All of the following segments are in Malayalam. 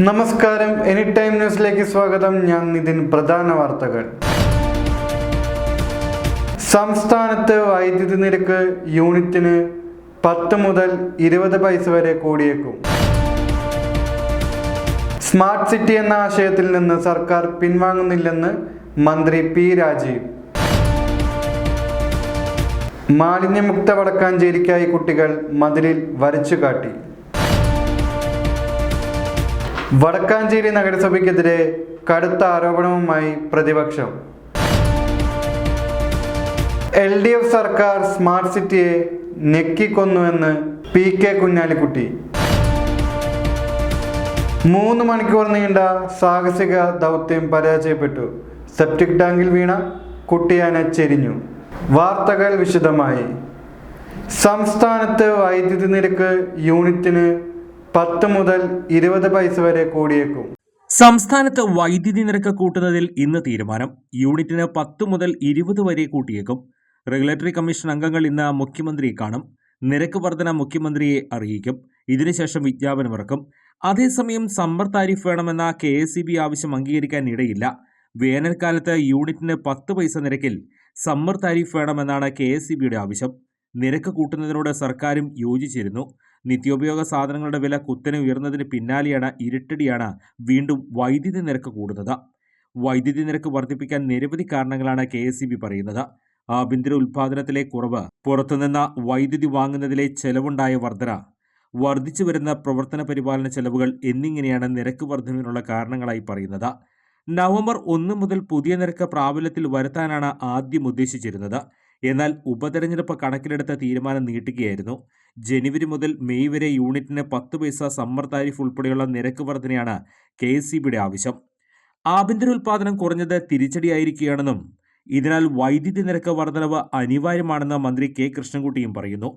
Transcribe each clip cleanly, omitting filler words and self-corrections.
നമസ്കാരം, എനി ടൈം ന്യൂസിലേക്ക് സ്വാഗതം. ഞാൻ നിതിൻ. പ്രധാന വാർത്തകൾ. സംസ്ഥാനത്ത് വൈദ്യുതി നിരക്ക് യൂണിറ്റിന് 10 മുതൽ 20 പൈസ വരെ കൂടിയേക്കും. സ്മാർട്ട് സിറ്റി എന്ന ആശയത്തിൽ നിന്ന് സർക്കാർ പിൻവാങ്ങുന്നില്ലെന്ന് മന്ത്രി പി രാജീവ്. മാലിന്യമുക്ത വടക്കാഞ്ചേരിക്കായി കുട്ടികൾ മതിലിൽ വരച്ചു കാട്ടി. വടക്കാഞ്ചേരി നഗരസഭയ്ക്കെതിരെ കടുത്ത ആരോപണവുമായി പ്രതിപക്ഷം. LDF സർക്കാർ സ്മാർട്ട് സിറ്റിയെ ഞെക്കിക്കൊന്നുവെന്ന് PK കുഞ്ഞാലിക്കുട്ടി. 3 മണിക്കൂർ നീണ്ട സാഹസിക ദൗത്യം പരാജയപ്പെട്ടു. സെപ്റ്റിക് ടാങ്കിൽ വീണ കുട്ടിയാന ചെരിഞ്ഞു. വാർത്തകൾ വിശദമായി. സംസ്ഥാനത്ത് വൈദ്യുതി നിരക്ക് യൂണിറ്റിന് 10 മുതൽ 20 പൈസ വരെ കൂടിയേക്കും. സംസ്ഥാനത്ത് വൈദ്യുതി നിരക്ക് കൂട്ടുന്നതിൽ ഇന്ന് തീരുമാനം. യൂണിറ്റിന് 10 മുതൽ 20 വരെ കൂട്ടിയേക്കും. റെഗുലേറ്ററി കമ്മീഷൻ അംഗങ്ങൾ ഇന്ന് മുഖ്യമന്ത്രിയെ കാണും. നിരക്ക് വർധന മുഖ്യമന്ത്രിയെ അറിയിക്കും. ഇതിനുശേഷം വിജ്ഞാപനമിറക്കും. അതേസമയം സമ്മർ താരിഫ് വേണമെന്ന KSEB ആവശ്യം അംഗീകരിക്കാൻ ഇടയില്ല. വേനൽക്കാലത്ത് യൂണിറ്റിന് 10 പൈസ നിരക്കിൽ സമ്മർ താരിഫ് വേണമെന്നാണ് KSEBയുടെ ആവശ്യം. നിരക്ക് കൂട്ടുന്നതിനോട് സർക്കാരും യോജിച്ചിരുന്നു. നിത്യോപയോഗ സാധനങ്ങളുടെ വില കുത്തനെ ഉയർന്നതിന് പിന്നാലെയാണ് ഇരട്ടടിയാണ് വീണ്ടും വൈദ്യുതി നിരക്ക് കൂടുന്നത്. വൈദ്യുതി നിരക്ക് വർദ്ധിപ്പിക്കാൻ നിരവധി കാരണങ്ങളാണ് KSEB പറയുന്നത്. ആഭ്യന്തര ഉൽപ്പാദനത്തിലെ കുറവ്, പുറത്തുനിന്ന് വൈദ്യുതി വാങ്ങുന്നതിലെ ചെലവുണ്ടായ വർധന, വർദ്ധിച്ചു വരുന്ന പ്രവർത്തന പരിപാലന ചെലവുകൾ എന്നിങ്ങനെയാണ് നിരക്ക് വർധനവിനുള്ള കാരണങ്ങളായി പറയുന്നത്. നവംബർ 1 മുതൽ പുതിയ നിരക്ക് പ്രാബല്യത്തിൽ വരുത്താനാണ് ആദ്യം ഉദ്ദേശിച്ചിരുന്നത്. എന്നാൽ ഉപതെരഞ്ഞെടുപ്പ് കണക്കിലെടുത്ത തീരുമാനം നീട്ടുകയായിരുന്നു. ജനുവരി മുതൽ മെയ് വരെ യൂണിറ്റിന് 10 പൈസ സമ്മർ താരിഫ് ഉൾപ്പെടെയുള്ള നിരക്ക് വർധനയാണ് KSEBയുടെ ആവശ്യം. ആഭ്യന്തര ഉൽപ്പാദനം കുറഞ്ഞത് തിരിച്ചടിയായിരിക്കുകയാണെന്നും ഇതിനാൽ വൈദ്യുതി നിരക്ക് വർധനവ് അനിവാര്യമാണെന്ന് മന്ത്രി K കൃഷ്ണൻകുട്ടിയും പറയുന്നു.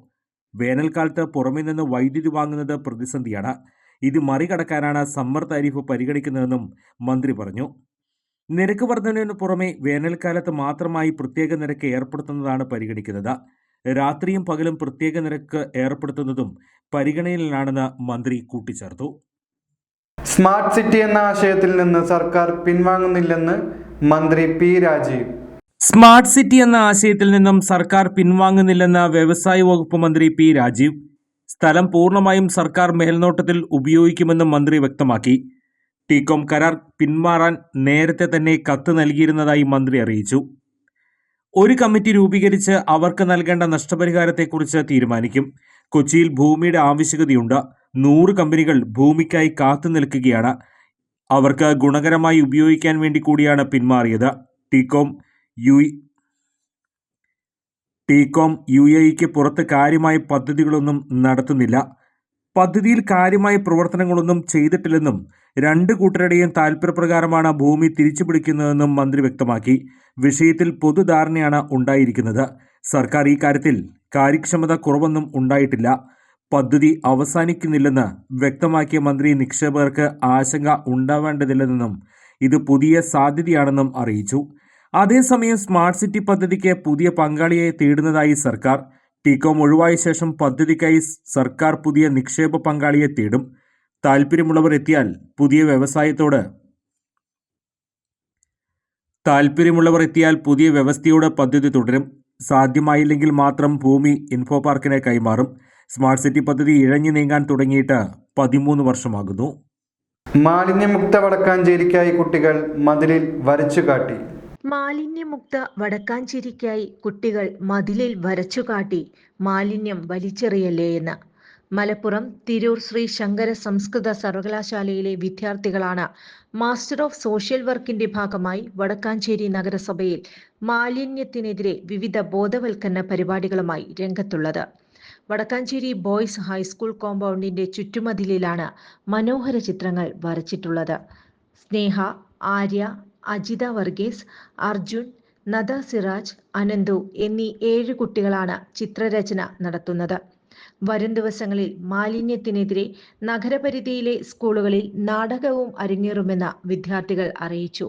വേനൽക്കാലത്ത് പുറമെ നിന്ന് വൈദ്യുതി വാങ്ങുന്നത് പ്രതിസന്ധിയാണ്. ഇത് മറികടക്കാനാണ് സമ്മർ താരിഫ് പരിഗണിക്കുന്നതെന്നും മന്ത്രി പറഞ്ഞു. നിരക്ക് വർധനവിന് പുറമെ വേനൽക്കാലത്ത് മാത്രമായി പ്രത്യേക നിരക്ക് ഏർപ്പെടുത്തുന്നതാണ് പരിഗണിക്കുന്നത്. രാത്രിയും പകലും പ്രത്യേക നിരക്ക് ഏർപ്പെടുത്തുന്നതും പരിഗണനയിലാണെന്ന് മന്ത്രി കൂട്ടിച്ചേർത്തു. സ്മാർട്ട് സിറ്റി എന്ന ആശയത്തിൽ നിന്ന് സർക്കാർ പിൻവാങ്ങുന്നില്ലെന്ന് മന്ത്രി പി രാജീവ്. സ്മാർട്ട് സിറ്റി എന്ന ആശയത്തിൽ നിന്നും സർക്കാർ പിൻവാങ്ങുന്നില്ലെന്ന് വ്യവസായ വകുപ്പ് മന്ത്രി പി രാജീവ്. സ്ഥലം പൂർണ്ണമായും സർക്കാർ മേൽനോട്ടത്തിൽ ഉപയോഗിക്കുമെന്നും മന്ത്രി വ്യക്തമാക്കി. TCOM കരാർ പിന്മാറാൻ നേരത്തെ തന്നെ കത്ത് നൽകിയിരുന്നതായി മന്ത്രി അറിയിച്ചു. ഒരു കമ്മിറ്റി രൂപീകരിച്ച് അവർക്ക് നൽകേണ്ട നഷ്ടപരിഹാരത്തെക്കുറിച്ച് തീരുമാനിക്കും. കൊച്ചിയിൽ ഭൂമിയുടെ ആവശ്യകതയുണ്ട്. 100 കമ്പനികൾ ഭൂമിക്കായി കാത്തു നിൽക്കുകയാണ്. അവർക്ക് ഗുണകരമായി ഉപയോഗിക്കാൻ വേണ്ടി കൂടിയാണ് പിന്മാറിയത്. TCOM UAEക്ക് പുറത്ത് കാര്യമായ പദ്ധതികളൊന്നും നടത്തുന്നില്ല. പദ്ധതിയിൽ കാര്യമായ പ്രവർത്തനങ്ങളൊന്നും ചെയ്തിട്ടില്ലെന്നും 2 കൂട്ടരുടെയും താൽപര്യപ്രകാരമാണ് ഭൂമി തിരിച്ചുപിടിക്കുന്നതെന്നും മന്ത്രി വ്യക്തമാക്കി. വിഷയത്തിൽ പൊതുധാരണയാണ് ഉണ്ടായിരിക്കുന്നത്. സർക്കാർ ഈ കാര്യത്തിൽ കാര്യക്ഷമത കുറവൊന്നും ഉണ്ടായിട്ടില്ല. പദ്ധതി അവസാനിക്കുന്നില്ലെന്ന് വ്യക്തമാക്കിയ മന്ത്രി നിക്ഷേപകർക്ക് ആശങ്ക ഉണ്ടാവേണ്ടതില്ലെന്നും ഇത് പുതിയ സാധ്യതയാണെന്നും അറിയിച്ചു. അതേസമയം സ്മാർട്ട് സിറ്റി പദ്ധതിക്ക് പുതിയ പങ്കാളിയെ തേടുന്നതായി സർക്കാർ. TCOM ഒഴിവായ ശേഷം പദ്ധതിക്കായി സർക്കാർ പുതിയ നിക്ഷേപ പങ്കാളിയെ തേടും. താൽപ്പര്യമുള്ളവർ എത്തിയാൽ പുതിയ വ്യവസ്ഥയോടെ പദ്ധതി തുടരും. സാധ്യമായില്ലെങ്കിൽ മാത്രം ഭൂമി ഇൻഫോ പാർക്കിന് കൈമാറും. സ്മാർട്ട് സിറ്റി പദ്ധതി ഇഴഞ്ഞു നീങ്ങാൻ തുടങ്ങിയിട്ട് 13 വർഷമാകുന്നു. മാലിന്യമുക്ത വടക്കാഞ്ചേരിക്കായി കുട്ടികൾ മതിലിൽ വരച്ചു കാട്ടി. മാലിന്യമുക്ത വടക്കാഞ്ചേരിക്കായി കുട്ടികൾ മതിലിൽ വരച്ചുകാട്ടി മാലിന്യം വലിച്ചെറിയല്ലേ എന്ന്. മലപ്പുറം തിരൂർ ശ്രീ ശങ്കര സംസ്കൃത സർവകലാശാലയിലെ വിദ്യാർത്ഥികളാണ് മാസ്റ്റർ ഓഫ് സോഷ്യൽ വർക്കിന്റെ ഭാഗമായി വടക്കാഞ്ചേരി നഗരസഭയിൽ മാലിന്യത്തിനെതിരെ വിവിധ ബോധവൽക്കരണ പരിപാടികളുമായി രംഗത്തുള്ളത്. വടക്കാഞ്ചേരി ബോയ്സ് ഹൈസ്കൂൾ കോമ്പൗണ്ടിന്റെ ചുറ്റുമതിലിലാണ് മനോഹര ചിത്രങ്ങൾ വരച്ചിട്ടുള്ളത്. സ്നേഹ, ആര്യ, അജിത വർഗീസ്, അർജുൻ, നദ സിറാജ്, അനന്തു എന്നീ 7 കുട്ടികളാണ് ചിത്രരചന നടത്തുന്നത്. വരും ദിവസങ്ങളിൽ മാലിന്യത്തിനെതിരെ നഗരപരിധിയിലെ സ്കൂളുകളിൽ നാടകവും അരങ്ങേറുമെന്ന് വിദ്യാർത്ഥികൾ അറിയിച്ചു.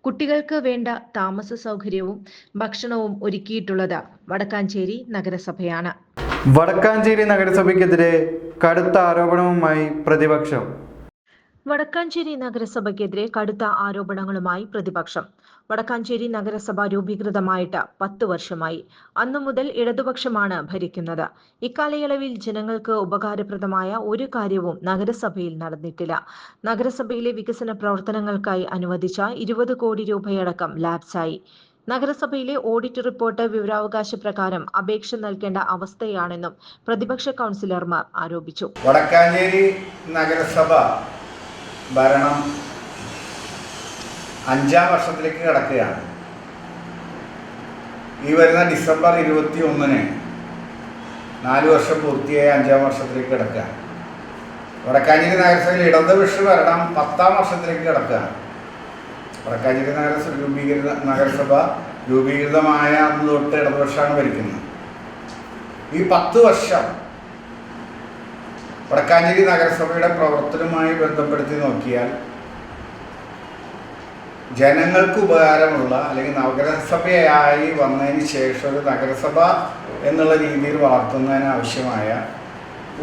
കുട്ടികൾക്ക് വേണ്ട താമസ സൗകര്യവും ഭക്ഷണവും ഒരുക്കിയിട്ടുള്ളത് വടക്കാഞ്ചേരി നഗരസഭയാണ്. വടക്കാഞ്ചേരി നഗരസഭയ്ക്കെതിരെ കടുത്ത ആരോപണവുമായി പ്രതിപക്ഷം. വടക്കാഞ്ചേരി നഗരസഭയ്ക്കെതിരെ കടുത്ത ആരോപണങ്ങളുമായി പ്രതിപക്ഷം. വടക്കാഞ്ചേരി നഗരസഭ രൂപീകൃതമായിട്ട് 10 വർഷമായി. അന്നു മുതൽ ഇടതുപക്ഷമാണ് ഭരിക്കുന്നത്. ഇക്കാലയളവിൽ ജനങ്ങൾക്ക് ഉപകാരപ്രദമായ ഒരു കാര്യവും നഗരസഭയിൽ നടന്നിട്ടില്ല. നഗരസഭയിലെ വികസന പ്രവർത്തനങ്ങൾക്കായി അനുവദിച്ച 20 കോടി രൂപയടക്കം ലാപ്സായി. നഗരസഭയിലെ ഓഡിറ്റ് റിപ്പോർട്ട് വിവരാവകാശ പ്രകാരം അപേക്ഷ നൽകേണ്ട അവസ്ഥയാണെന്നും പ്രതിപക്ഷ കൗൺസിലർമാർ ആരോപിച്ചു. വടക്കാഞ്ചേരി നഗരസഭ ഭരണം 5-ാം വർഷത്തിലേക്ക് കടക്കുകയാണ്. ഈ വരുന്ന ഡിസംബർ 21-ന് 4 വർഷം പൂർത്തിയായ 5-ാം വർഷത്തിലേക്ക് കിടക്കുകയാണ്. വടക്കാഞ്ചേരി നഗരസഭയിൽ ഇടതുപക്ഷ ഭരണം 10-ാം വർഷത്തിലേക്ക് കിടക്കുകയാണ്. വടക്കാഞ്ചേരി നഗരസഭ രൂപീകൃതമായ അന്ന് തൊട്ട് ഇടതുപക്ഷമാണ് ഭരിക്കുന്നത്. ഈ 10 വർഷം വടക്കാഞ്ചേരി നഗരസഭയുടെ പ്രവർത്തനവുമായി ബന്ധപ്പെടുത്തി നോക്കിയാൽ ജനങ്ങൾക്ക് ഉപകാരമുള്ള അല്ലെങ്കിൽ നഗരസഭയായി വന്നതിന് ശേഷം ഒരു നഗരസഭ എന്നുള്ള രീതിയിൽ വളർത്തുന്നതിന് ആവശ്യമായ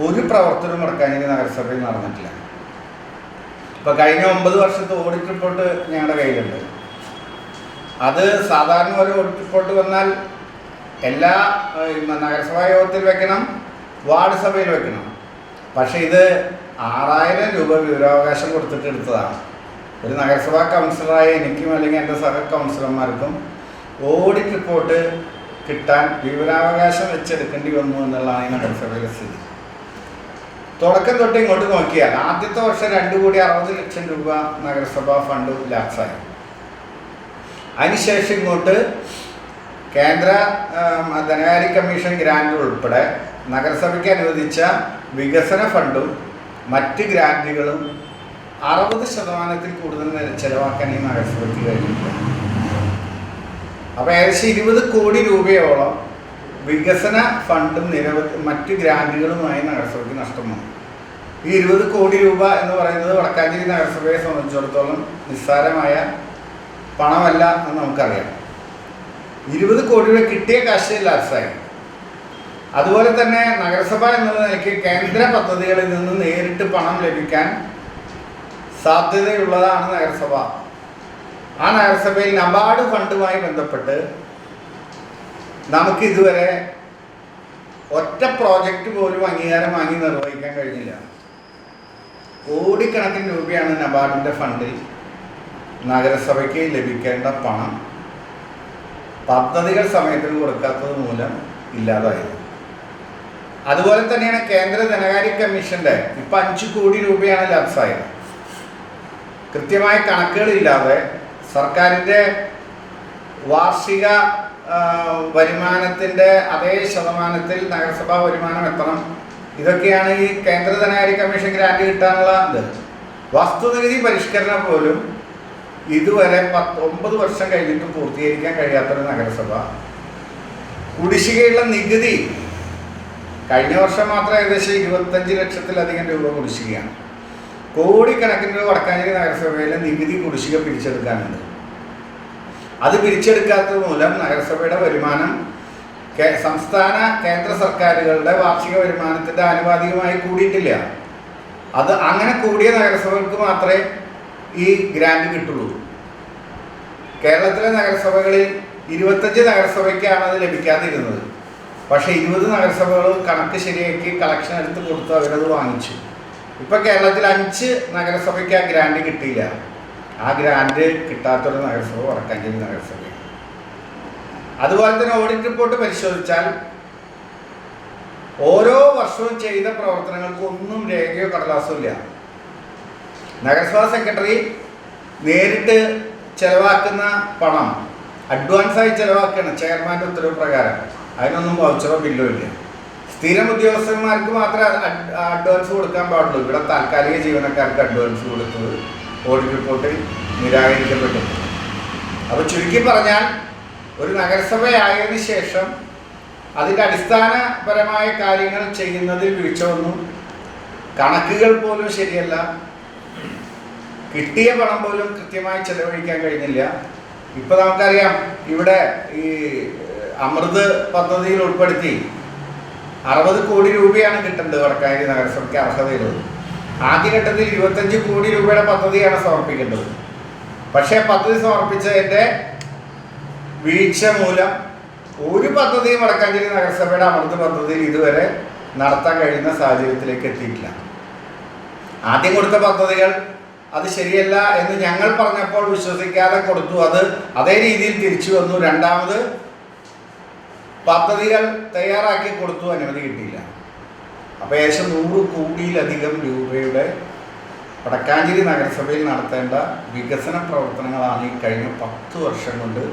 ഒരു പ്രവർത്തനവും വടക്കാഞ്ചേരി നഗരസഭയിൽ നടന്നിട്ടില്ല. ഇപ്പോൾ കഴിഞ്ഞ 9 വർഷത്തെ ഓഡിറ്റ് റിപ്പോർട്ട് ഞങ്ങളുടെ കയ്യിലുണ്ട്. അത് സാധാരണ ഒരു ഓഡിറ്റ് റിപ്പോർട്ട് വന്നാൽ എല്ലാ നഗരസഭാ യോഗത്തിൽ വെക്കണം, വാർഡ് സഭയിൽ വെക്കണം. പക്ഷേ ഇത് 6000 രൂപ വിവരാവകാശം കൊടുത്തിട്ട് എടുത്തതാണ്. ഒരു നഗരസഭാ കൗൺസിലറായ എനിക്കും അല്ലെങ്കിൽ എൻ്റെ സഹ കൗൺസിലർമാർക്കും ഓഡിറ്റ് റിപ്പോർട്ട് കിട്ടാൻ വിവരാവകാശം വെച്ചെടുക്കേണ്ടി വന്നു എന്നുള്ളതാണ് ഈ നഗരസഭയിലെ സ്ഥിതി. തുടക്കം തൊട്ട് ഇങ്ങോട്ട് നോക്കിയാൽ ആദ്യത്തെ വർഷം 2,60,00,000 രൂപ നഗരസഭാ ഫണ്ട് ലാപ്സായി. അതിനുശേഷം ഇങ്ങോട്ട് കേന്ദ്ര ധനകാര്യ കമ്മീഷൻ ഗ്രാൻഡ് ഉൾപ്പെടെ നഗരസഭയ്ക്ക് അനുവദിച്ച വികസന ഫണ്ടും മറ്റ് ഗ്രാൻറ്റുകളും 60% കൂടുതൽ ചെലവാക്കാൻ ഈ നഗരസഭയ്ക്ക് കഴിഞ്ഞില്ല. അപ്പോൾ ഏകദേശം 20 കോടി രൂപയോളം വികസന ഫണ്ടും നിരവധി മറ്റ് ഗ്രാൻറ്റുകളുമായി നഗരസഭയ്ക്ക് നഷ്ടം വന്നു. ഈ 20 കോടി രൂപ എന്ന് പറയുന്നത് വടക്കാഞ്ചേരി നഗരസഭയെ സംബന്ധിച്ചിടത്തോളം നിസ്സാരമായ പണമല്ല എന്ന് നമുക്കറിയാം. 20 കോടി രൂപ കിട്ടിയ കാശ് ലാപ്സായി. അതുപോലെ തന്നെ നഗരസഭ എന്നുള്ള നിലയ്ക്ക് കേന്ദ്ര പദ്ധതികളിൽ നിന്ന് നേരിട്ട് പണം ലഭിക്കാൻ സാധ്യതയുള്ളതാണ് നഗരസഭ. ആ നഗരസഭയിൽ നബാർഡ് ഫണ്ടുമായി ബന്ധപ്പെട്ട് നമുക്ക് ഇതുവരെ ഒറ്റ പ്രോജക്റ്റ് പോലും അംഗീകാരം വാങ്ങി നിർവഹിക്കാൻ കഴിഞ്ഞില്ല. കോടിക്കണക്കിന് രൂപയാണ് നബാർഡിൻ്റെ ഫണ്ടിൽ നഗരസഭയ്ക്ക് ലഭിക്കേണ്ട പണം പദ്ധതികൾ സമയത്തിന് കൊടുക്കാത്തത് മൂലം ഇല്ലാതായത്. അതുപോലെ തന്നെയാണ് കേന്ദ്ര ധനകാര്യ കമ്മീഷൻ്റെ ഇപ്പം 5 കോടി രൂപയാണ് ലാപ്സായത്. കൃത്യമായ കണക്കുകളില്ലാതെ സർക്കാരിൻ്റെ വാർഷിക വരുമാനത്തിൻ്റെ അതേ ശതമാനത്തിൽ നഗരസഭാ വരുമാനം എത്തണം. ഇതൊക്കെയാണ് ഈ കേന്ദ്ര ധനകാര്യ കമ്മീഷൻ ഗ്രാൻഡ് കിട്ടാനുള്ള ഇത്. വസ്തുനികുതി പരിഷ്കരണം പോലും ഇതുവരെ 9 വർഷം കഴിഞ്ഞിട്ടും പൂർത്തീകരിക്കാൻ കഴിയാത്തൊരു നഗരസഭ. കുടിശ്ശികയുള്ള നികുതി കഴിഞ്ഞ വർഷം മാത്രം ഏകദേശം 25 ലക്ഷത്തിലധികം രൂപ കുടിശ്ശികയാണ്. കോടിക്കണക്കിന് രൂപ വടക്കാഞ്ചേരി നഗരസഭയിലെ നികുതി കുടിശ്ശിക പിരിച്ചെടുക്കാനുണ്ട്. അത് പിരിച്ചെടുക്കാത്തത് മൂലം നഗരസഭയുടെ വരുമാനം സംസ്ഥാന കേന്ദ്ര സർക്കാരുകളുടെ വാർഷിക വരുമാനത്തിൻ്റെ ആനുപാതികമായി കൂടിയിട്ടില്ല. അത് അങ്ങനെ കൂടിയ നഗരസഭകൾക്ക് മാത്രമേ ഈ ഗ്രാൻഡ് കിട്ടുള്ളൂ. കേരളത്തിലെ നഗരസഭകളിൽ 25 നഗരസഭയ്ക്കാണ് അത് ലഭിക്കാതിരുന്നത്. പക്ഷേ 20 നഗരസഭകളും കണക്ക് ശരിയാക്കി കളക്ഷൻ എടുത്ത് കൊടുത്ത് അവരത് വാങ്ങിച്ചു. ഇപ്പോൾ കേരളത്തിൽ 5 നഗരസഭയ്ക്ക് ആ ഗ്രാൻഡ് കിട്ടിയില്ല. ആ ഗ്രാൻഡ് കിട്ടാത്തൊരു നഗരസഭ വടക്കാഞ്ചേരി നഗരസഭയാണ്. അതുപോലെ തന്നെ ഓഡിറ്റ് റിപ്പോർട്ട് പരിശോധിച്ചാൽ ഓരോ വർഷവും ചെയ്ത പ്രവർത്തനങ്ങൾക്ക് ഒന്നും രേഖയോ കടലാസോ ഇല്ല. നഗരസഭാ സെക്രട്ടറി നേരിട്ട് ചെലവാക്കുന്ന പണം അഡ്വാൻസായി ചെലവാക്കുകയാണ് ചെയർമാൻ്റെ ഉത്തരവ് പ്രകാരം. അതിനൊന്നും വൗച്ചറോ ബില്ലോ ഇല്ല. സ്ഥിരം ഉദ്യോഗസ്ഥന്മാർക്ക് മാത്രമേ അഡ്വാൻസ് കൊടുക്കാൻ പാടുള്ളൂ. ഇവിടെ താൽക്കാലിക ജീവനക്കാർക്ക് അഡ്വാൻസ് കൊടുത്തത് ഓഡിറ്റ് റിപ്പോർട്ടിൽ നിരാകരിക്കപ്പെട്ടു. അപ്പോൾ ചുരുക്കി പറഞ്ഞാൽ ഒരു നഗരസഭയായതിനു ശേഷം അതിൻ്റെ അടിസ്ഥാനപരമായ കാര്യങ്ങൾ ചെയ്യുന്നതിൽ വീഴ്ച വന്നു. കണക്കുകൾ പോലും ശരിയല്ല. കിട്ടിയ പണം പോലും കൃത്യമായി ചെലവഴിക്കാൻ കഴിഞ്ഞില്ല. ഇപ്പോൾ നമുക്കറിയാം, ഇവിടെ ഈ അമൃത് പദ്ധതിയിൽ ഉൾപ്പെടുത്തി 60 കോടി രൂപയാണ് കിട്ടേണ്ടത് വടക്കാഞ്ചേരി നഗരസഭയ്ക്ക് അർഹതയുള്ളത്. ആദ്യഘട്ടത്തിൽ 25 കോടി രൂപയുടെ പദ്ധതിയാണ് സമർപ്പിക്കേണ്ടത്. പക്ഷേ പദ്ധതി സമർപ്പിച്ചതിൻ്റെ വീഴ്ച മൂലം ഒരു പദ്ധതിയും വടക്കാഞ്ചേരി നഗരസഭയുടെ അമൃത് പദ്ധതിയിൽ ഇതുവരെ നടത്താൻ കഴിയുന്ന സാഹചര്യത്തിലേക്ക് എത്തിയിട്ടില്ല. ആദ്യം കൊടുത്ത പദ്ധതികൾ അത് ശരിയല്ല എന്ന് ഞങ്ങൾ പറഞ്ഞപ്പോൾ വിശ്വസിക്കാതെ കൊടുത്തു. അത് അതേ രീതിയിൽ തിരിച്ചു വന്നു. രണ്ടാമത് പദ്ധതികൾ തയ്യാറാക്കി കൊടുത്തു, അനുമതി കിട്ടിയില്ല. അപ്പോൾ ഏകദേശം 100 കോടിയിലധികം രൂപയുടെ വടക്കാഞ്ചേരി നഗരസഭയിൽ നടത്തേണ്ട വികസന പ്രവർത്തനങ്ങളാണ് ഈ കഴിഞ്ഞ 10 വർഷം കൊണ്ട്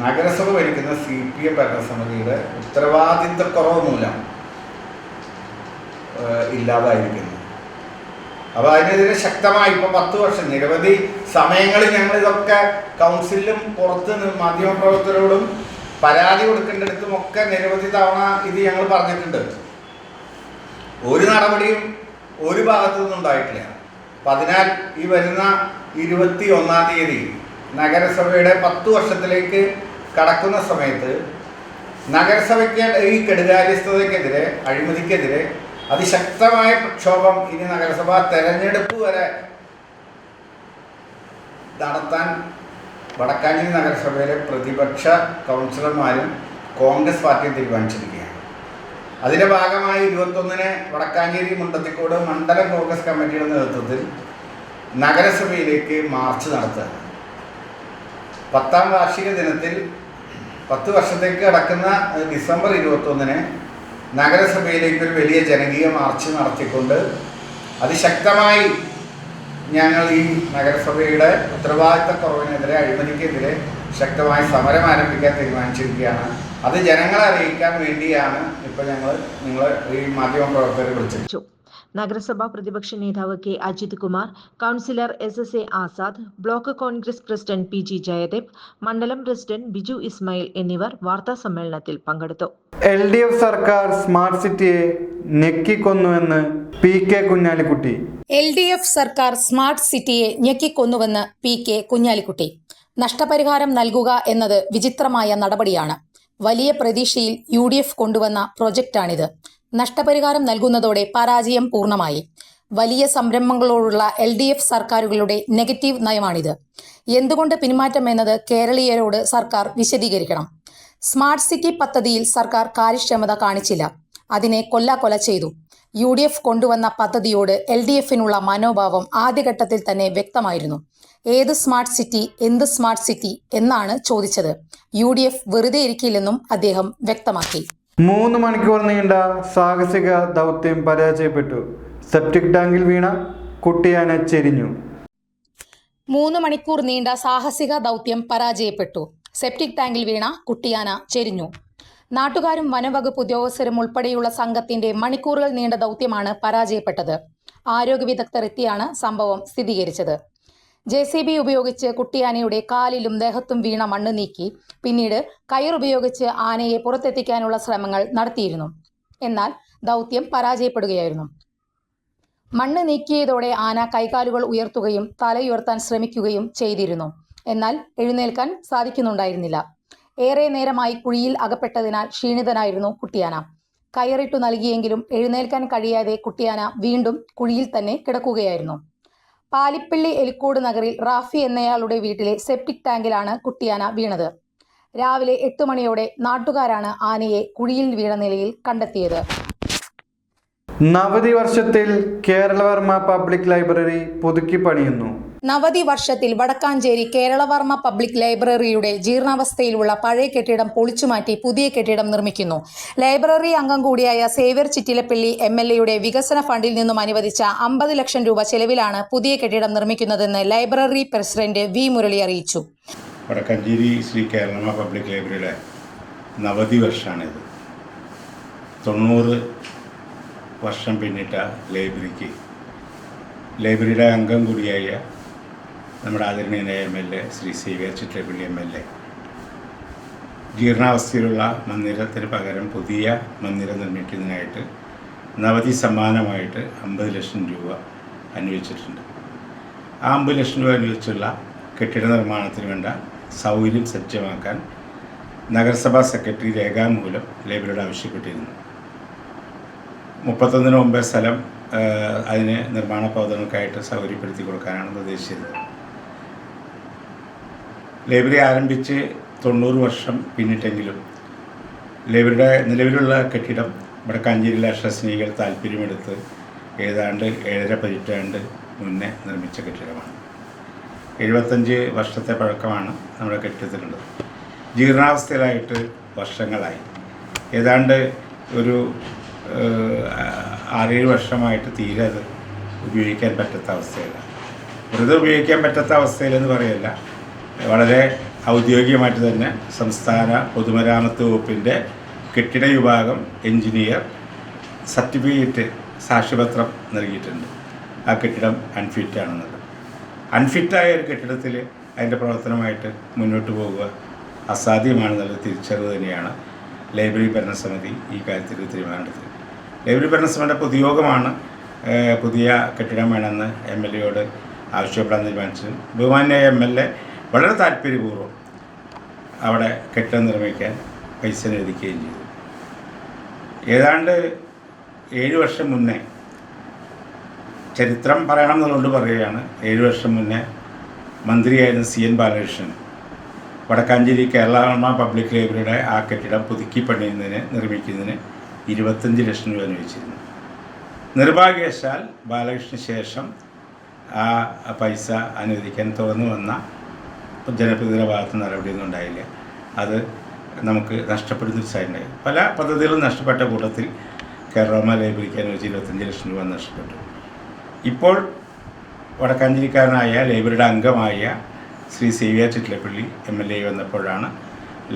നഗരസഭ ഭരിക്കുന്ന CPM ഭരണസമിതിയുടെ ഉത്തരവാദിത്തക്കുറവ് മൂലം ഇല്ലാതായിരിക്കുന്നു. അപ്പോൾ അതിനെതിരെ ശക്തമായി ഇപ്പോൾ 10 വർഷം നിരവധി സമയങ്ങളിൽ ഞങ്ങളിതൊക്കെ കൗൺസിലിലും പുറത്ത് മാധ്യമപ്രവർത്തകരോടും പരാതി കൊടുക്കേണ്ടിടത്തും ഒക്കെ നിരവധി തവണ ഇത് ഞങ്ങൾ പറഞ്ഞിട്ടുണ്ട്. ഒരു നടപടിയും ഒരു ഭാഗത്തു നിന്നും ഉണ്ടായിട്ടില്ല. അതിനാൽ ഈ വരുന്ന 21-ാം തീയതി നഗരസഭയുടെ 10 വർഷത്തിലേക്ക് കടക്കുന്ന സമയത്ത് നഗരസഭയ്ക്ക് ഈ കെടുകാര്യസ്ഥതയ്ക്കെതിരെ, അഴിമതിക്കെതിരെ അതിശക്തമായ പ്രക്ഷോഭം ഇനി നഗരസഭാ തെരഞ്ഞെടുപ്പ് വരെ നടത്താൻ വടക്കാഞ്ചേരി നഗരസഭയിലെ പ്രതിപക്ഷ കൗൺസിലർമാരും കോൺഗ്രസ് പാർട്ടിയും തീരുമാനിച്ചിരിക്കുകയാണ്. അതിൻ്റെ ഭാഗമായി 21-ന് വടക്കാഞ്ചേരി മുണ്ടത്തിക്കോട് മണ്ഡലം കോൺഗ്രസ് കമ്മിറ്റിയുടെ നേതൃത്വത്തിൽ നഗരസഭയിലേക്ക് മാർച്ച് നടത്തുക. 10ാം വാർഷിക ദിനത്തിൽ 10 വർഷത്തേക്ക് കടക്കുന്ന ഡിസംബർ 21-ന് നഗരസഭയിലേക്ക് ഒരു വലിയ ജനകീയ മാർച്ച് നടത്തിക്കൊണ്ട് അതിശക്തമായി ഞങ്ങൾ ഈ നഗരസഭയുടെ ഉത്തരവാദിത്തക്കുറവിനെതിരെ, അഴിമതിക്കെതിരെ ശക്തമായ സമരം ആരംഭിക്കാൻ തീരുമാനിച്ചിരിക്കുകയാണ്. അത് ജനങ്ങളെ അറിയിക്കാൻ വേണ്ടിയാണ് ഇപ്പോൾ നിങ്ങൾ ഈ മാധ്യമപ്രവർത്തകരെ വിളിച്ചത്. നഗരസഭാ പ്രതിപക്ഷ നേതാവ് K. Ajith Kumar, councillor SSA Azad, block Congress president PG Jayadev, മണ്ഡലം പ്രസിഡന്റ് ബിജു ഇസ്മായിൽ എന്നിവർ വാർത്താ സമ്മേളനത്തിൽ പങ്കെടുത്തു. LDF സർക്കാർ സ്മാർട്ട് സിറ്റിയെ ഞെക്കിക്കൊന്നുവെന്ന് PK കുഞ്ഞാലിക്കുട്ടി. LDF സർക്കാർ സ്മാർട്ട് സിറ്റിയെ ഞെക്കിക്കൊന്നുവെന്ന് PK കുഞ്ഞാലിക്കുട്ടി. നഷ്ടപരിഹാരം നൽകുക എന്നത് വിചിത്രമായ നടപടിയാണ്. വലിയ പ്രതീക്ഷയിൽ UDF കൊണ്ടുവന്ന പ്രൊജക്റ്റാണിത്. നഷ്ടപരിഹാരം നൽകുന്നതോടെ പരാജയം പൂർണ്ണമായി. വലിയ സംരംഭങ്ങളോടുള്ള LDF സർക്കാരുകളുടെ നെഗറ്റീവ് നയമാണിത്. എന്തുകൊണ്ട് പിന്മാറ്റം എന്നത് കേരളീയരോട് സർക്കാർ വിശദീകരിക്കണം. സ്മാർട്ട് സിറ്റി പദ്ധതിയിൽ സർക്കാർ കാര്യക്ഷമത കാണിച്ചില്ല. അതിനെ കൊല്ലാക്കൊല ചെയ്തു. UDF കൊണ്ടുവന്ന പദ്ധതിയോട് LDFനുള്ള മനോഭാവം ആദ്യഘട്ടത്തിൽ തന്നെ വ്യക്തമായിരുന്നു. ഏത് സ്മാർട്ട് സിറ്റി, എന്ത് സ്മാർട്ട് സിറ്റി എന്നാണ് ചോദിച്ചത്. UDF വെറുതെ ഇരിക്കില്ലെന്നും അദ്ദേഹം വ്യക്തമാക്കി. 3 മണിക്കൂർ നീണ്ട സാഹസിക ദൗത്യം പരാജയപ്പെട്ടു. സെപ്റ്റിക് ടാങ്കിൽ വീണ കുട്ടിയാന ചെരിഞ്ഞു. 3 മണിക്കൂർ നീണ്ട സാഹസിക ദൗത്യം പരാജയപ്പെട്ടു. സെപ്റ്റിക് ടാങ്കിൽ വീണ കുട്ടിയാന ചെരിഞ്ഞു. നാട്ടുകാരും വനംവകുപ്പ് ഉദ്യോഗസ്ഥരും ഉൾപ്പെടെയുള്ള സംഘത്തിന്റെ മണിക്കൂറുകൾ നീണ്ട ദൗത്യമാണ് പരാജയപ്പെട്ടത്. ആരോഗ്യ വിദഗ്ധർ എത്തിയാണ് സംഭവം സ്ഥിരീകരിച്ചത്. JCB ഉപയോഗിച്ച് കുട്ടിയാനയുടെ കാലിലും ദേഹത്തും വീണ മണ്ണ് നീക്കി പിന്നീട് കയറുപയോഗിച്ച് ആനയെ പുറത്തെത്തിക്കാനുള്ള ശ്രമങ്ങൾ നടത്തിയിരുന്നു. എന്നാൽ ദൗത്യം പരാജയപ്പെടുകയായിരുന്നു. മണ്ണ് നീക്കിയതോടെ ആന കൈകാലുകൾ ഉയർത്തുകയും തലയുയർത്താൻ ശ്രമിക്കുകയും ചെയ്തിരുന്നു. എന്നാൽ എഴുന്നേൽക്കാൻ സാധിക്കുന്നുണ്ടായിരുന്നില്ല. ഏറെ നേരമായി കുഴിയിൽ അകപ്പെട്ടതിനാൽ ക്ഷീണിതനായിരുന്നു കുട്ടിയാന. കയറിട്ടു നൽകിയെങ്കിലും എഴുന്നേൽക്കാൻ കഴിയാതെ കുട്ടിയാന വീണ്ടും കുഴിയിൽ തന്നെ കിടക്കുകയായിരുന്നു. പാലിപ്പള്ളി എലിക്കോട് നഗറിൽ റാഫി എന്നയാളുടെ വീട്ടിലെ സെപ്റ്റിക് ടാങ്കിലാണ് കുട്ടിയാന വീണത്. രാവിലെ 8 മണിയോടെ നാട്ടുകാരാണ് ആനയെ കുഴിയിൽ വീണ നിലയിൽ കണ്ടെത്തിയത്. നവതി വർഷത്തിൽ കേരളവർമ്മ പബ്ലിക് ലൈബ്രറി പുതുക്കി പണിയുന്നു. നവതി വർഷത്തിൽ വടക്കാഞ്ചേരി കേരളവർമ്മ പബ്ലിക് ലൈബ്രറിയുടെ ജീർണാവസ്ഥയിലുള്ള പഴയ കെട്ടിടം പൊളിച്ചുമാറ്റി പുതിയ കെട്ടിടം നിർമ്മിക്കുന്നു. ലൈബ്രറി അംഗം കൂടിയായ സേവ്യർ ചിറ്റിലപ്പള്ളി MLAയുടെ വികസന ഫണ്ടിൽ നിന്നും അനുവദിച്ച 50 ലക്ഷം രൂപ ചെലവിലാണ് പുതിയ കെട്ടിടം നിർമ്മിക്കുന്നതെന്ന് ലൈബ്രറി പ്രസിഡന്റ് V. മുരളി അറിയിച്ചു. വടക്കാഞ്ചേരി ശ്രീ കേരളവർമ്മ പബ്ലിക് ലൈബ്രറിയുടെ നവതി വർഷമാണിത്. 90 വർഷം പിന്നിട്ട ലൈബ്രറിയുടെ അംഗം കൂടിയായ നമ്മുടെ ആദരണീയനായ MLA ശ്രീ സേവ്യർ ചിറ്റിലപ്പള്ളി MLA ജീർണാവസ്ഥയിലുള്ള മന്ദിരത്തിന് പകരം പുതിയ മന്ദിരം നിർമ്മിക്കുന്നതിനായിട്ട് നവതി സമ്മാനമായിട്ട് 50 ലക്ഷം രൂപ അനുവദിച്ചിട്ടുണ്ട്. ആ 50 ലക്ഷം രൂപ അനുവദിച്ചുള്ള കെട്ടിട നിർമ്മാണത്തിന് വേണ്ട സൗകര്യം സജ്ജമാക്കാൻ നഗരസഭാ സെക്രട്ടറി രേഖാമൂലം ലൈബ്രറിയോട് ആവശ്യപ്പെട്ടിരുന്നു. 31 മുമ്പേ സ്ഥലം അതിന് നിർമ്മാണ പ്രവർത്തനങ്ങൾക്കായിട്ട് സൗകര്യപ്പെടുത്തി കൊടുക്കാനാണ് നിർദ്ദേശിച്ചത്. ലൈബ്രറി ആരംഭിച്ച് 90 വർഷം പിന്നിട്ടെങ്കിലും ലൈബ്രറിയുടെ നിലവിലുള്ള കെട്ടിടം വടക്കാഞ്ചേരിയിലെ അക്ഷരസ്നേഹികൾ താല്പര്യമെടുത്ത് ഏതാണ്ട് 7.5 പതിറ്റാണ്ട് മുന്നേ നിർമ്മിച്ച കെട്ടിടമാണ്. 75 വർഷത്തെ പഴക്കമാണ് നമ്മുടെ കെട്ടിടത്തിനുള്ളത്. ജീർണാവസ്ഥയിലായിട്ട് വർഷങ്ങളായി. ഏതാണ്ട് ഒരു 6-7 വർഷമായിട്ട് തീരെ അത് ഉപയോഗിക്കാൻ പറ്റാത്ത അവസ്ഥയിലാണ്. വെറുതെ ഉപയോഗിക്കാൻ പറ്റാത്ത അവസ്ഥയിലെന്ന് പറയല്ല, വളരെ ഔദ്യോഗികമായിട്ട് തന്നെ സംസ്ഥാന പൊതുമരാമത്ത് വകുപ്പിൻ്റെ കെട്ടിട വിഭാഗം എഞ്ചിനീയർ സർട്ടിഫിക്കറ്റ് സാക്ഷ്യപത്രം നൽകിയിട്ടുണ്ട്. ആ കെട്ടിടം അൺഫിറ്റാണെന്നത്. അൺഫിറ്റായ ഒരു കെട്ടിടത്തിൽ അതിൻ്റെ പ്രവർത്തനമായിട്ട് മുന്നോട്ട് പോകുക അസാധ്യമാണെന്നുള്ള തിരിച്ചറിവ് തന്നെയാണ് ലൈബ്രറി ഭരണസമിതി ഈ കാര്യത്തിൽ തീരുമാനമെടുത്തത്. ലൈബ്രറി ഭരണസമിതിയുടെ പൊതുയോഗമാണ് പുതിയ കെട്ടിടം വേണമെന്ന് MLA ആവശ്യപ്പെടാൻ തീരുമാനിച്ചത്. ബഹുമാന്യ MLA വളരെ താല്പര്യപൂർവ്വം അവിടെ കെട്ടിടം നിർമ്മിക്കാൻ പൈസ അനുവദിക്കുകയും ചെയ്തു. ഏതാണ്ട് 7 വർഷം മുന്നേ, ചരിത്രം പറയണം എന്നുള്ളത് പറയുകയാണ്, 7 വർഷം മുന്നേ മന്ത്രിയായിരുന്ന CN ബാലകൃഷ്ണൻ വടക്കാഞ്ചേരി കേരള പബ്ലിക് ലൈബ്രറിയുടെ ആ കെട്ടിടം പുതുക്കി നിർമ്മിക്കുന്നതിന് 25 ലക്ഷം രൂപ അനുവദിച്ചിരുന്നു. നിർഭാഗ്യവശാൽ ബാലകൃഷ്ണന് ശേഷം ആ പൈസ അനുവദിക്കാൻ തുറന്നു വന്ന ജനപ്രതിനിധിയുടെ ഭാഗത്ത് നടപടിയൊന്നും ഉണ്ടായില്ല. അത് നമുക്ക് നഷ്ടപ്പെടുന്ന സാഹചര്യം. പല പദ്ധതികളും നഷ്ടപ്പെട്ട കൂട്ടത്തിൽ കേരള ലൈബ്രറിക്ക് അനുവദിച്ച് 25 ലക്ഷം രൂപ നഷ്ടപ്പെട്ടു. ഇപ്പോൾ വടക്കാഞ്ചേരിക്കാരനായ ലൈബ്രറിയുടെ അംഗമായ ശ്രീ സേവ്യർ ചിറ്റിലപ്പള്ളി MLA വന്നപ്പോഴാണ്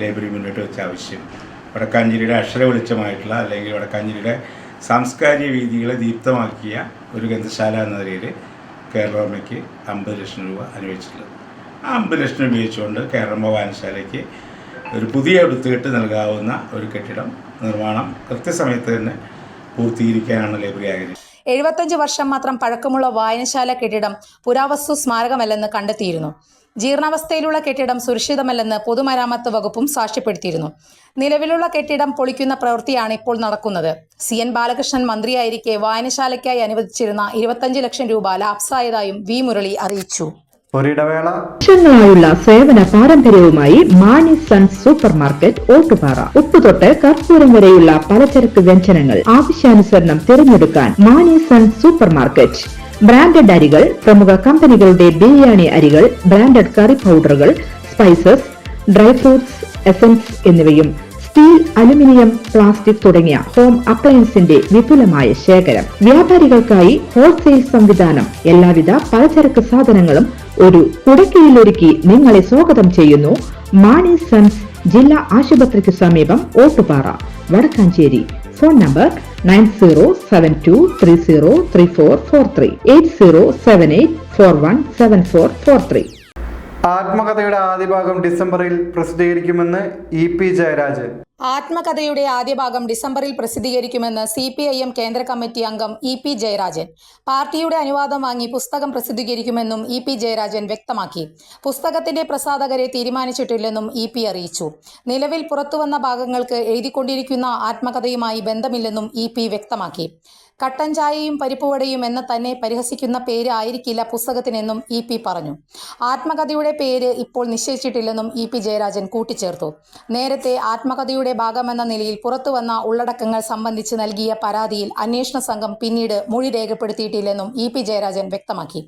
ലൈബ്രറി മുന്നോട്ട് വെച്ച ആവശ്യം വടക്കാഞ്ചേരിയുടെ അക്ഷര വെളിച്ചമായിട്ടുള്ള അല്ലെങ്കിൽ വടക്കാഞ്ചേരിയുടെ സാംസ്കാരിക രീതികളെ ദീപ്തമാക്കിയ ഒരു ഗ്രന്ഥശാല എന്ന നിലയിൽ കേരളമ്മയ്ക്ക് 50 ലക്ഷം രൂപ അനുവദിച്ചിട്ടുള്ളത്. ആ 50 ലക്ഷം ഉപയോഗിച്ചുകൊണ്ട് കേരളമ്മ വായനശാലയ്ക്ക് ഒരു പുതിയ എടുത്തുകെട്ട് നൽകാവുന്ന ഒരു കെട്ടിടം നിർമ്മാണം കൃത്യസമയത്ത് തന്നെ പൂർത്തീകരിക്കാനാണ് ലൈബ്രറി ആഗ്രഹിച്ചത്. 75 വർഷം മാത്രം പഴക്കമുള്ള വായനശാല കെട്ടിടം പുരാവസ്തു സ്മാരകമല്ലെന്ന് കണ്ടെത്തിയിരുന്നു. ജീർണാവസ്ഥയിലുള്ള കെട്ടിടം സുരക്ഷിതമല്ലെന്ന് പൊതുമരാമത്ത് വകുപ്പും സാക്ഷ്യപ്പെടുത്തിയിരുന്നു. നിലവിലുള്ള കെട്ടിടം പൊളിക്കുന്ന പ്രവൃത്തിയാണ് ഇപ്പോൾ നടക്കുന്നത്. CN ബാലകൃഷ്ണൻ മന്ത്രിയായിരിക്കെ വായനശാലയ്ക്കായി അനുവദിച്ചിരുന്ന 25 ലക്ഷം രൂപ ലാപ്സായതായും V മുരളി അറിയിച്ചു. ഒരിടവേള. വർഷങ്ങളായുള്ള സേവന പാരമ്പര്യവുമായി Mani sons supermarket Ottupara. ഉപ്പ് തൊട്ട് കർപ്പൂരം വരെയുള്ള പലചരക്ക് വ്യഞ്ജനങ്ങൾ ആവശ്യാനുസരണം തിരഞ്ഞെടുക്കാൻ Mani sons supermarket. Branded അരികൾ, പ്രമുഖ കമ്പനികളുടെ ബിരിയാണി അരികൾ, ബ്രാൻഡഡ് കറി പൗഡറുകൾ, സ്പൈസസ്, ഡ്രൈ ഫ്രൂട്ട്സ്, എസൻസ് എന്നിവയും സ്റ്റീൽ, അലുമിനിയം, പ്ലാസ്റ്റിക് തുടങ്ങിയ ഹോം അപ്ലയൻസിന്റെ വിപുലമായ ശേഖരം. വ്യാപാരികൾക്കായി ഹോൾസെയിൽ സംവിധാനം. എല്ലാവിധ പലചരക്ക് സാധനങ്ങളും ഒരു കുടക്കീഴിലൊരുക്കി നിങ്ങളെ സ്വാഗതം ചെയ്യുന്നു. മാണി സൺസ് ജില്ലാ ആശുപത്രിക്ക് സമീപം ഓട്ടുപാറ, വടക്കാഞ്ചേരി. Phone number 9072303443 8078417443. ആത്മകഥയുടെ ആദ്യ ഭാഗം ഡിസംബറിൽ പ്രസിദ്ധീകരിക്കുമെന്ന് EP ജയരാജൻ. ആത്മകഥയുടെ ആദ്യ ഭാഗം ഡിസംബറിൽ പ്രസിദ്ധീകരിക്കുമെന്ന് CPIM കേന്ദ്ര കമ്മിറ്റി അംഗം EP ജയരാജൻ. പാർട്ടിയുടെ അനുവാദം വാങ്ങി പുസ്തകം പ്രസിദ്ധീകരിക്കുമെന്നും EP ജയരാജൻ വ്യക്തമാക്കി. പുസ്തകത്തിന്റെ പ്രസാധകരെ തീരുമാനിച്ചിട്ടില്ലെന്നും EP അറിയിച്ചു. നിലവിൽ പുറത്തുവന്ന ഭാഗങ്ങൾക്ക് എഴുതിക്കൊണ്ടിരിക്കുന്ന ആത്മകഥയുമായി ബന്ധമില്ലെന്നും EP വ്യക്തമാക്കി. കട്ടൻ ചായയും പരിപ്പുവടയും എന്ന തന്നെ പരിഹസിക്കുന്ന പേര് ആയിരിക്കില്ല പുസ്തകത്തിനെന്നും EP പറഞ്ഞു. ആത്മകഥയുടെ പേര് ഇപ്പോൾ നിശ്ചയിച്ചിട്ടില്ലെന്നും EP ജയരാജൻ കൂട്ടിച്ചേർത്തു. നേരത്തെ ആത്മകഥയുടെ ഭാഗമെന്ന നിലയിൽ പുറത്തുവന്ന ഉള്ളടക്കങ്ങൾ സംബന്ധിച്ച് നൽകിയ പരാതിയിൽ അന്വേഷണ സംഘം പിന്നീട് മൊഴി രേഖപ്പെടുത്തിയിട്ടില്ലെന്നും EP ജയരാജൻ വ്യക്തമാക്കി.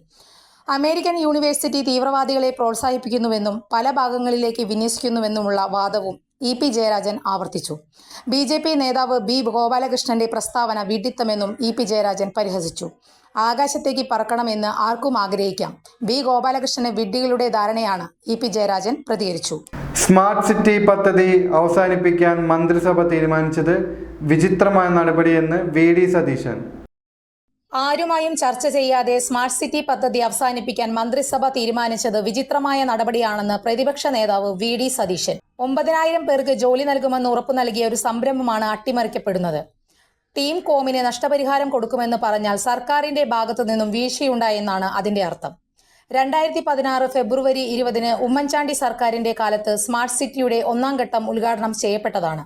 അമേരിക്കൻ യൂണിവേഴ്സിറ്റി തീവ്രവാദികളെ പ്രോത്സാഹിപ്പിക്കുന്നുവെന്നും പല ഭാഗങ്ങളിലേക്ക് വിന്യസിക്കുന്നുവെന്നുമുള്ള വാദവും EP ജയരാജൻ ആവർത്തിച്ചു. BJP നേതാവ് B ഗോപാലകൃഷ്ണന്റെ പ്രസ്താവന വിഡ്ഢിത്തമെന്നും EP ജയരാജൻ പരിഹസിച്ചു. ആകാശത്തേക്ക് പറക്കണമെന്ന് ആർക്കും ആഗ്രഹിക്കാം. B ഗോപാലകൃഷ്ണന് വിഡ്ഢികളുടെ ധാരണയാണ് EP ജയരാജൻ പ്രതികരിച്ചു. സ്മാർട്ട് സിറ്റി പദ്ധതി അവസാനിപ്പിക്കാൻ മന്ത്രിസഭ തീരുമാനിച്ചത് വിചിത്രമായ നടപടിയെന്ന് VD സതീശൻ. ആരുമായും ചർച്ച ചെയ്യാതെ സ്മാർട്ട് സിറ്റി പദ്ധതി അവസാനിപ്പിക്കാൻ മന്ത്രിസഭ തീരുമാനിച്ചത് വിചിത്രമായ നടപടിയാണെന്ന് പ്രതിപക്ഷ നേതാവ് VD സതീശൻ. 9,000 പേർക്ക് ജോലി നൽകുമെന്ന് ഉറപ്പു നൽകിയ ഒരു സംരംഭമാണ് അട്ടിമറിക്കപ്പെടുന്നത്. ടീം കോമിന് നഷ്ടപരിഹാരം കൊടുക്കുമെന്ന് പറഞ്ഞാൽ സർക്കാരിന്റെ ഭാഗത്തു നിന്നും വീഴ്ചയുണ്ടായെന്നാണ് അതിന്റെ അർത്ഥം. 2016 ഫെബ്രുവരി 20 ഉമ്മൻചാണ്ടി സർക്കാരിന്റെ കാലത്ത് സ്മാർട്ട് സിറ്റിയുടെ 1ാം ഘട്ടം ഉദ്ഘാടനം ചെയ്യപ്പെട്ടതാണ്.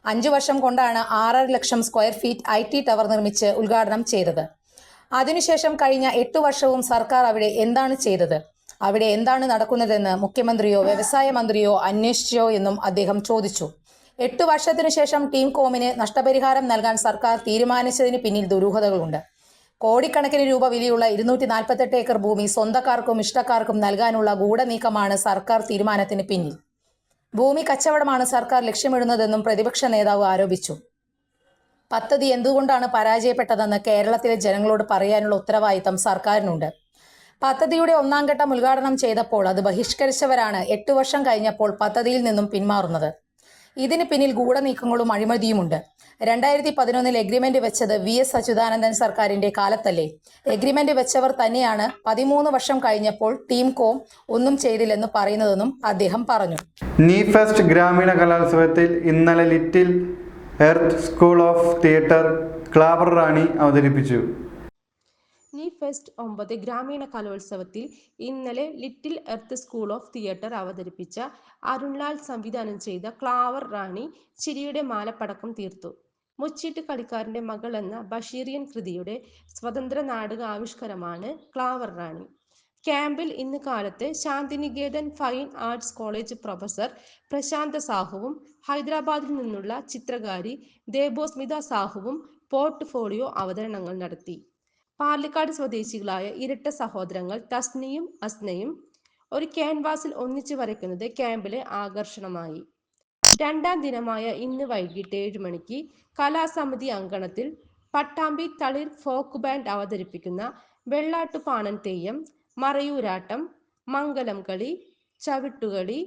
5 വർഷം കൊണ്ടാണ് 6.5 ലക്ഷം സ്ക്വയർ ഫീറ്റ് IT ടവർ നിർമ്മിച്ച് ഉദ്ഘാടനം ചെയ്തത്. അതിനുശേഷം കഴിഞ്ഞ 8 വർഷവും സർക്കാർ അവിടെ എന്താണ് ചെയ്തത്, അവിടെ എന്താണ് നടക്കുന്നതെന്ന് മുഖ്യമന്ത്രിയോ വ്യവസായ മന്ത്രിയോ അന്വേഷിച്ചോ എന്നും അദ്ദേഹം ചോദിച്ചു. 8 വർഷത്തിനു ശേഷം ടീം കോമിന് നഷ്ടപരിഹാരം നൽകാൻ സർക്കാർ തീരുമാനിച്ചതിന് പിന്നിൽ ദുരൂഹതകളുണ്ട്. കോടിക്കണക്കിന് രൂപ വിലയുള്ള 248 ഏക്കർ ഭൂമി സ്വന്തക്കാർക്കും ഇഷ്ടക്കാർക്കും നൽകാനുള്ള ഗൂഢനീക്കമാണ് സർക്കാർ തീരുമാനത്തിന് പിന്നിൽ. ഭൂമി കച്ചവടമാണ് സർക്കാർ ലക്ഷ്യമിടുന്നതെന്നും പ്രതിപക്ഷ നേതാവ് ആരോപിച്ചു. പദ്ധതി എന്തുകൊണ്ടാണ് പരാജയപ്പെട്ടതെന്ന് കേരളത്തിലെ ജനങ്ങളോട് പറയാനുള്ള ഉത്തരവാദിത്തം സർക്കാരിനുണ്ട്. പദ്ധതിയുടെ 1ാം ഘട്ടം ഉദ്ഘാടനം ചെയ്തപ്പോൾ അത് ബഹിഷ്കരിച്ചവരാണ് 8 വർഷം കഴിഞ്ഞപ്പോൾ പദ്ധതിയിൽ നിന്നും പിന്മാറുന്നത്. ഇതിന് പിന്നിൽ ഗൂഢനീക്കങ്ങളും അഴിമതിയുമുണ്ട്. 2011 എഗ്രിമെന്റ് വെച്ചത് VS അച്യുതാനന്ദൻ സർക്കാരിന്റെ കാലത്തല്ലേ? എഗ്രിമെന്റ് വെച്ചവർ തന്നെയാണ് 13 വർഷം കഴിഞ്ഞപ്പോൾ ടീം കോം ഒന്നും ചെയ്തില്ലെന്ന് പറയുന്നതെന്നും അദ്ദേഹം പറഞ്ഞു. നീഫെസ്റ്റ് ഗ്രാമീണ കലോത്സവത്തിൽ ഇന്നലെ little earth school of theatre ക്ലാവർ റാണി അവതരിപ്പിച്ചു. നീഫെസ്റ്റ് 9 ഗ്രാമീണ കലോത്സവത്തിൽ ഇന്നലെ little earth school of theatre അവതരിപ്പിച്ച അരുൺലാൽ സംവിധാനം ചെയ്ത ക്ലാവർ റാണി ചിരിയുടെ മാലപ്പടക്കം തീർത്തു. മുച്ചീട്ട് കളിക്കാരന്റെ മകൾ എന്ന ബഷീറിയൻ കൃതിയുടെ സ്വതന്ത്ര നാടക ആവിഷ്കാരമാണ് ക്ലാവർ റാണി. ക്യാമ്പിൽ ഇന്ന് കാലത്ത് Santiniketan fine arts college professor Prashanta സാഹുവും ഹൈദരാബാദിൽ നിന്നുള്ള ചിത്രകാരി ദേബോസ്മിത സാഹുവും പോർട്ട്ഫോളിയോ അവതരണങ്ങൾ നടത്തി. പാലക്കാട് സ്വദേശികളായ ഇരട്ട സഹോദരങ്ങൾ തസ്നിയും അസ്നയും ഒരു ക്യാൻവാസിൽ ഒന്നിച്ചു വരയ്ക്കുന്നത് ക്യാമ്പിലെ ആകർഷണമായി. 2ാം ദിനമായ ഇന്ന് വൈകിട്ട് 7 മണിക്ക് കലാസമിതി അങ്കണത്തിൽ പട്ടാമ്പി തളിർ ഫോക്ക് ബാൻഡ് അവതരിപ്പിക്കുന്ന വെള്ളാട്ടുപാണൻ തെയ്യം, മറയൂരാട്ടം, മംഗലം കളി, ചവിട്ടുകളി,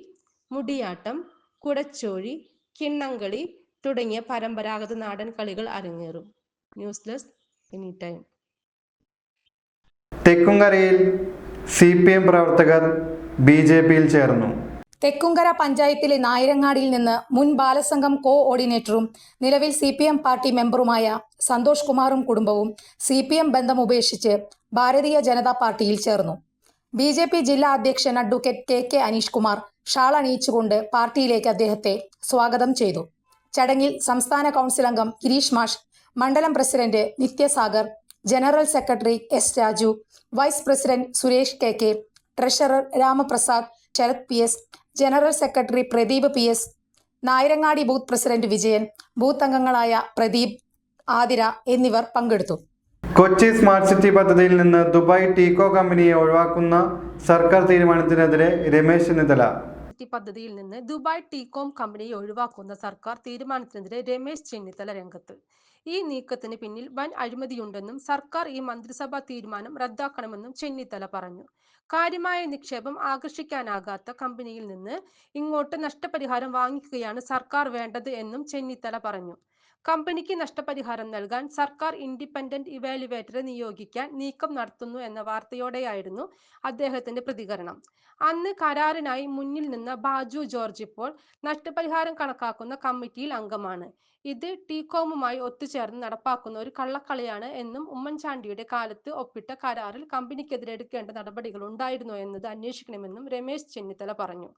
മുടിയാട്ടം, കുടച്ചോഴി, കിണ്ണംകളി തുടങ്ങിയ പരമ്പരാഗത നാടൻ കളികൾ അരങ്ങേറും. News desk any time. തെക്കുംകരയിൽ CPM പ്രവർത്തകർ BJPയിൽ ചേർന്നു. തെക്കുംകര പഞ്ചായത്തിലെ നായരങ്ങാടിയിൽ നിന്ന് മുൻ ബാലസംഘം കോഓർഡിനേറ്ററും നിലവിൽ CPM പാർട്ടി മെമ്പറുമായ സന്തോഷ് കുമാറും കുടുംബവും CPM ബന്ധം ഉപേക്ഷിച്ച് ഭാരതീയ ജനതാ പാർട്ടിയിൽ ചേർന്നു. BJP ജില്ലാ അധ്യക്ഷൻ advocate KK Aneesh Kumar shawl അണിയിച്ചുകൊണ്ട് പാർട്ടിയിലേക്ക് അദ്ദേഹത്തെ സ്വാഗതം ചെയ്തു. ചടങ്ങിൽ സംസ്ഥാന കൗൺസിൽ അംഗം ഗിരീഷ് മാഷ്, മണ്ഡലം president Nithyasagar, general secretary S Raju, vice president Suresh KK, treasurer Ramaprasad, Sarath PS, general secretary Pradeep PS, Nayarangadi booth president Vijayan, booth അംഗങ്ങളായ പ്രദീപ്, ആതിര എന്നിവർ പങ്കെടുത്തു. കൊച്ചി സ്മാർട്ട് സിറ്റി പദ്ധതിയിൽ നിന്ന് ദുബായ് ടീകോ കമ്പനിയെ ഒഴിവാക്കുന്ന സർക്കാർ തീരുമാനത്തിനെതിരെ രമേശ് ചെന്നിത്തല. പദ്ധതിയിൽ നിന്ന് ദുബായ് ടീകോം കമ്പനിയെ ഒഴിവാക്കുന്ന സർക്കാർ തീരുമാനത്തിനെതിരെ രമേശ് ചെന്നിത്തല രംഗത്ത്. ഈ നീക്കത്തിന് പിന്നിൽ വൻ അഴിമതിയുണ്ടെന്നും സർക്കാർ ഈ മന്ത്രിസഭാ തീരുമാനം റദ്ദാക്കണമെന്നും ചെന്നിത്തല പറഞ്ഞു. കാര്യമായ നിക്ഷേപം ആകർഷിക്കാനാകാത്ത കമ്പനിയിൽ നിന്ന് ഇങ്ങോട്ട് നഷ്ടപരിഹാരം വാങ്ങിക്കുകയാണ് സർക്കാർ വേണ്ടത് എന്നും ചെന്നിത്തല പറഞ്ഞു. കമ്പനിക്ക് നഷ്ടപരിഹാരം നൽകാൻ സർക്കാർ ഇൻഡിപെൻഡന്റ് ഇവാലുവേറ്ററെ നിയോഗിക്കാൻ നീക്കം നടത്തുന്നു എന്ന വാർത്തയോടെയായിരുന്നു അദ്ദേഹത്തിന്റെ പ്രതികരണം. അന്ന് കരാറിനായി മുന്നിൽ നിന്ന ബാജു ജോർജ് ഇപ്പോൾ നഷ്ടപരിഹാരം കണക്കാക്കുന്ന കമ്മിറ്റിയിൽ അംഗമാണ്. ഇത് ടീകോമുമായി ഒത്തുചേർന്ന് നടപ്പാക്കുന്ന ഒരു കള്ളക്കളിയാണ് എന്നും ഉമ്മൻചാണ്ടിയുടെ കാലത്ത് ഒപ്പിട്ട കരാറിൽ കമ്പനിക്കെതിരെ എടുക്കേണ്ട നടപടികൾ ഉണ്ടായിരുന്നോ എന്നത് അന്വേഷിക്കണമെന്നും രമേശ് ചെന്നിത്തല പറഞ്ഞു.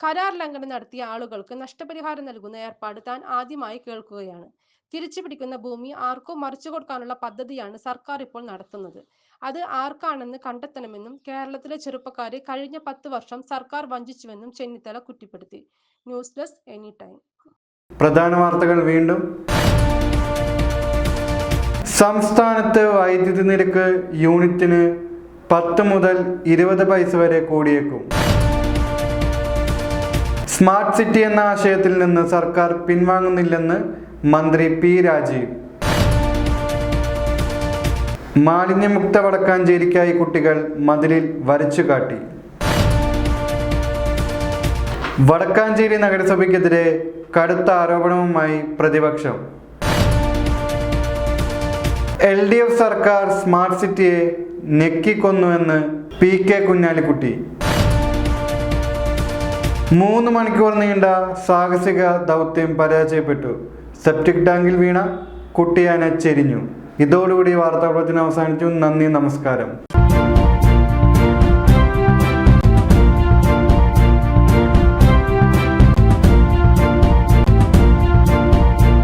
കരാർ ലംഘനം നടത്തിയ ആളുകൾക്ക് നഷ്ടപരിഹാരം നൽകുന്ന ഏർപ്പാട് താൻ ആദ്യമായി കേൾക്കുകയാണ്. തിരിച്ചു പിടിക്കുന്ന ഭൂമി ആർക്കും മറിച്ചു കൊടുക്കാനുള്ള പദ്ധതിയാണ് സർക്കാർ ഇപ്പോൾ നടത്തുന്നത്. അത് ആർക്കാണെന്ന് കണ്ടെത്തണമെന്നും കേരളത്തിലെ ചെറുപ്പക്കാരെ കഴിഞ്ഞ 10 വർഷം സർക്കാർ വഞ്ചിച്ചുവെന്നും ചെന്നിത്തല കുറ്റപ്പെടുത്തി. News desk any time. പ്രധാന വാർത്തകൾ വീണ്ടും. സംസ്ഥാനത്ത് വൈദ്യുതി നിരക്ക് യൂണിറ്റിന് 10 മുതൽ 20 പൈസ വരെ കൂടിയേക്കും. സ്മാർട്ട് സിറ്റി എന്ന ആശയത്തിൽ നിന്ന് സർക്കാർ പിൻവാങ്ങുന്നില്ലെന്ന് മന്ത്രി P രാജീവ്. മാലിന്യമുക്ത വടക്കാഞ്ചേരിക്കായി കുട്ടികൾ മതിലിൽ വരച്ചുകാട്ടി. വടക്കാഞ്ചേരി നഗരസഭയ്ക്കെതിരെ കടുത്ത ആരോപണവുമായി പ്രതിപക്ഷം. LDF സർക്കാർ സ്മാർട്ട് സിറ്റിയെ ഞെക്കിക്കൊന്നുവെന്ന് PK കുഞ്ഞാലിക്കുട്ടി. 3 മണിക്കൂർ നീണ്ട സാഹസിക ദൗത്യം പരാജയപ്പെട്ടു. സെപ്റ്റിക് ടാങ്കിൽ വീണ കുട്ടിയാന ചെരിഞ്ഞു. ഇതോടുകൂടി വാർത്താപ്രവചനം അവസാനിച്ചു. നന്ദി, നമസ്കാരം.